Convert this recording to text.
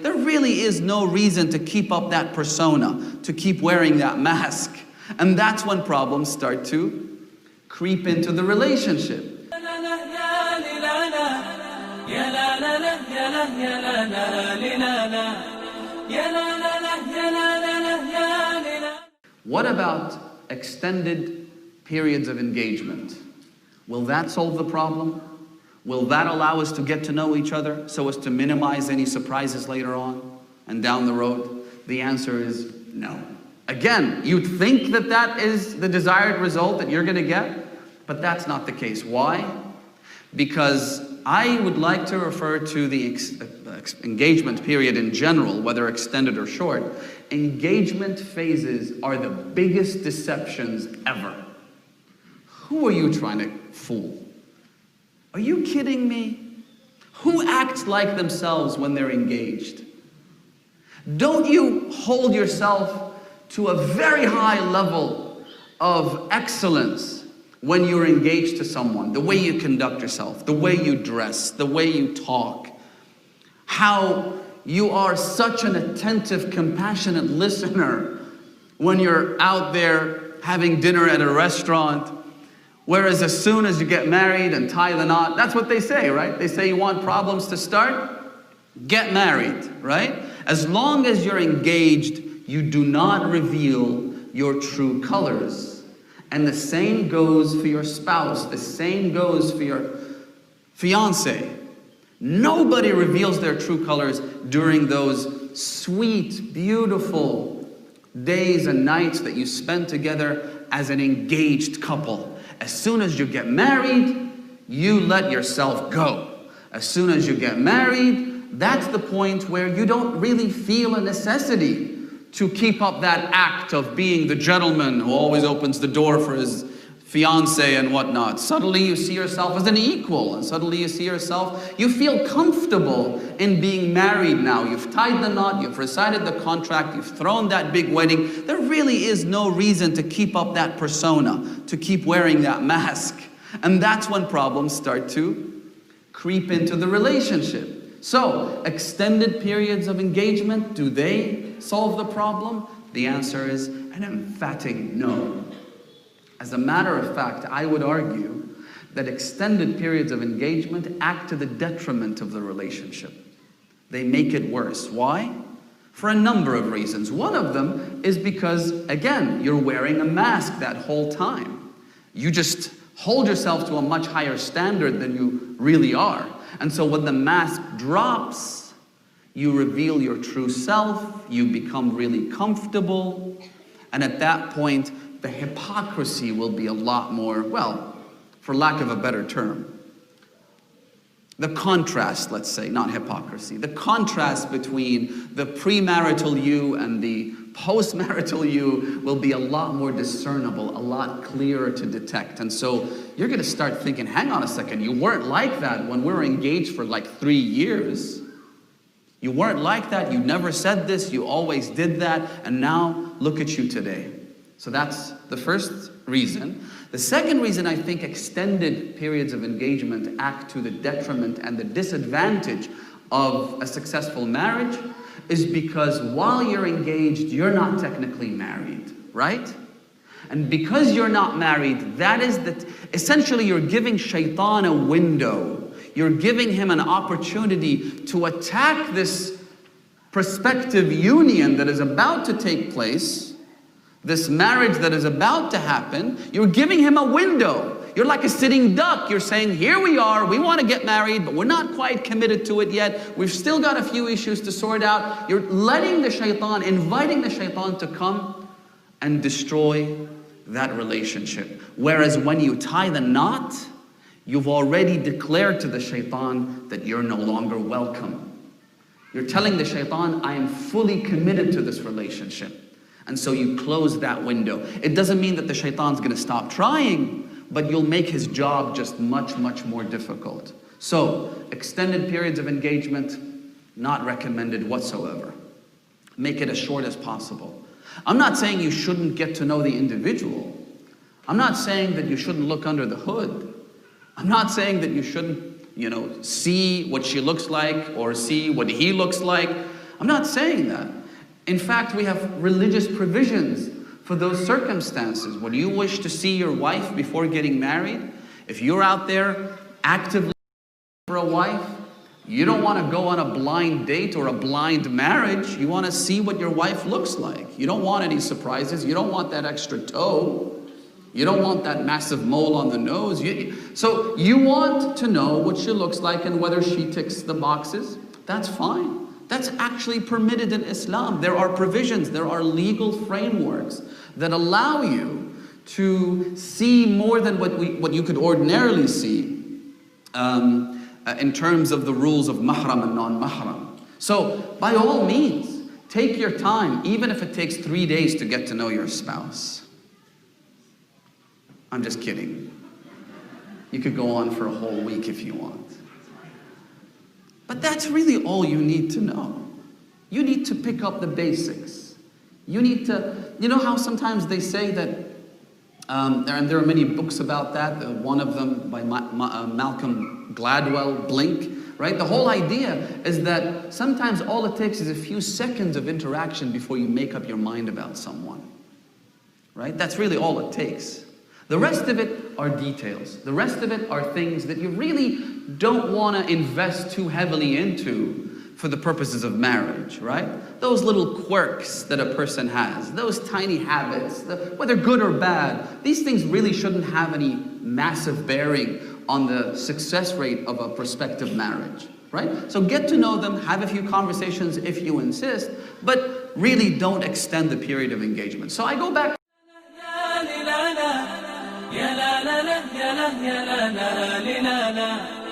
there really is no reason to keep up that persona, to keep wearing that mask. And that's when problems start to creep into the relationship. What about extended periods of engagement? Will that solve the problem? Will that allow us to get to know each other so as to minimize any surprises later on and down the road? The answer is no. Again, you'd think that that is the desired result that you're going to get, but that's not the case. Why? Because I would like to refer to the engagement period in general, whether extended or short. Engagement phases are the biggest deceptions ever. Who are you trying to fool? Are you kidding me? Who acts like themselves when they're engaged? Don't you hold yourself to a very high level of excellence when you're engaged to someone? The way you conduct yourself, the way you dress, the way you talk, how you are such an attentive, compassionate listener when you're out there having dinner at a restaurant. Whereas as soon as you get married and tie the knot, that's what they say, right? They say you want problems to start? Get married, right? As long as you're engaged, you do not reveal your true colors. And the same goes for your spouse. The same goes for your fiance. Nobody reveals their true colors during those sweet, beautiful days and nights that you spend together as an engaged couple. As soon as you get married, you let yourself go. As soon as you get married, that's the point where you don't really feel a necessity to keep up that act of being the gentleman who always opens the door for his fiance and whatnot. Suddenly you see yourself as an equal, and suddenly you see yourself, you feel comfortable in being married now. You've tied the knot, you've recited the contract, you've thrown that big wedding. There really is no reason to keep up that persona, to keep wearing that mask. And that's when problems start to creep into the relationship. So, extended periods of engagement, do they solve the problem? The answer is an emphatic no. As a matter of fact, I would argue that extended periods of engagement act to the detriment of the relationship. They make it worse. Why? For a number of reasons. One of them is because, again, you're wearing a mask that whole time. You just hold yourself to a much higher standard than you really are. And so when the mask drops, you reveal your true self, you become really comfortable, and at that point, the hypocrisy will be a lot more, well, for lack of a better term. The contrast, let's say, not hypocrisy, the contrast between the premarital you and the postmarital you will be a lot more discernible, a lot clearer to detect. And so you're going to start thinking, hang on a second, you weren't like that when we were engaged for like 3 years. You weren't like that, you never said this, you always did that, and now look at you today. So that's the first reason. The second reason I think extended periods of engagement act to the detriment and the disadvantage of a successful marriage is because while you're engaged, you're not technically married, right? And because you're not married, that is essentially you're giving Shaitan a window. You're giving him an opportunity to attack this prospective union that is about to take place, this marriage that is about to happen. You're giving him a window. You're like a sitting duck. You're saying, here we are, we want to get married, but we're not quite committed to it yet. We've still got a few issues to sort out. You're letting the shaitan, inviting the shaitan to come and destroy that relationship. Whereas when you tie the knot, you've already declared to the shaitan that you're no longer welcome. You're telling the shaitan, I am fully committed to this relationship. And so you close that window. It doesn't mean that the shaitan's going to stop trying, but you'll make his job just much, much more difficult. So, extended periods of engagement, not recommended whatsoever. Make it as short as possible. I'm not saying you shouldn't get to know the individual. I'm not saying that you shouldn't look under the hood. I'm not saying that you shouldn't, see what she looks like or see what he looks like. I'm not saying that. In fact, we have religious provisions for those circumstances. When you wish to see your wife before getting married, if you're out there actively for a wife, you don't want to go on a blind date or a blind marriage. You want to see what your wife looks like. You don't want any surprises. You don't want that extra toe. You don't want that massive mole on the nose. So you want to know what she looks like and whether she ticks the boxes. That's fine. That's actually permitted in Islam. There are provisions, there are legal frameworks that allow you to see more than what you could ordinarily see in terms of the rules of mahram and non-mahram. So by all means, take your time, even if it takes 3 days to get to know your spouse. I'm just kidding. You could go on for a whole week if you want. But that's really all you need to know. You need to pick up the basics. You need to, you know how sometimes they say that, and there are many books about that, one of them by Malcolm Gladwell, Blink, right? The whole idea is that sometimes all it takes is a few seconds of interaction before you make up your mind about someone, right? That's really all it takes. The rest of it are details. The rest of it are things that you really don't want to invest too heavily into for the purposes of marriage, right? Those little quirks that a person has, those tiny habits, whether good or bad, these things really shouldn't have any massive bearing on the success rate of a prospective marriage, right? So get to know them, have a few conversations if you insist, but really don't extend the period of engagement. So I go back. يا لا لا لا يا لا لا لا لا لا لا لا